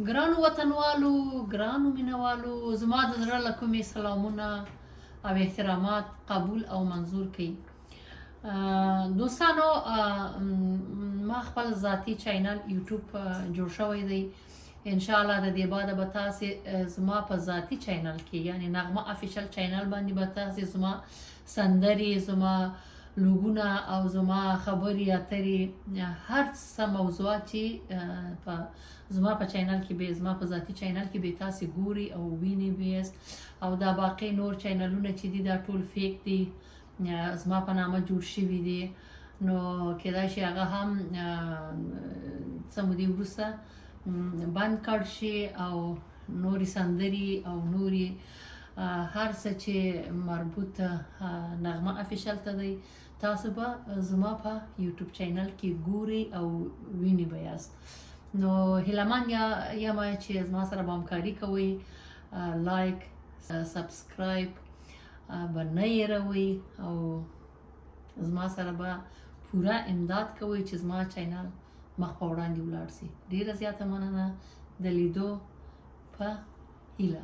ګرانو وطنوالو، ګرانو مینوالو، زما د زړه له کومې سلامونه او احترامات قبول او منظور کړئ. دوستانو، ما خپل ذاتی چینل یوټیوب جوړ شوی دی. انشاءالله د دې بعده به تاسې زما په ذاتی چینل کې، یعنی نغمه افیشل چینل باندې به تاسې زما سندرې، زما لوګونه او زما خبرې اترې، هر څه موضوعات چې زما په چینل کې به، زما په ذاتی چینل کې به تاسې ګوري او ویني بیاست. او دا باقي نور چینلونه چې دي دا ټول فیک دي، زما په نامه جوړ شوي دي. نو کېدای شي هغه هم څه مودې وروسته بند کړ شي، او نورې سندرې او نورې هر څه چې مربوط نغمه افیشل ته دی، تاسو به زما په یوټیوب چینل کې ګوري او ویني به یاست. نو هیله من یم چې زما سره به همکاري کوئ، لایک سبسکرایب به نه هېروئ، او زما سره به پوره امداد کوئ چې زما چینل مخ په وړاندې ولاړ سي. ډېره زیاته مننه د لیدو په هیله.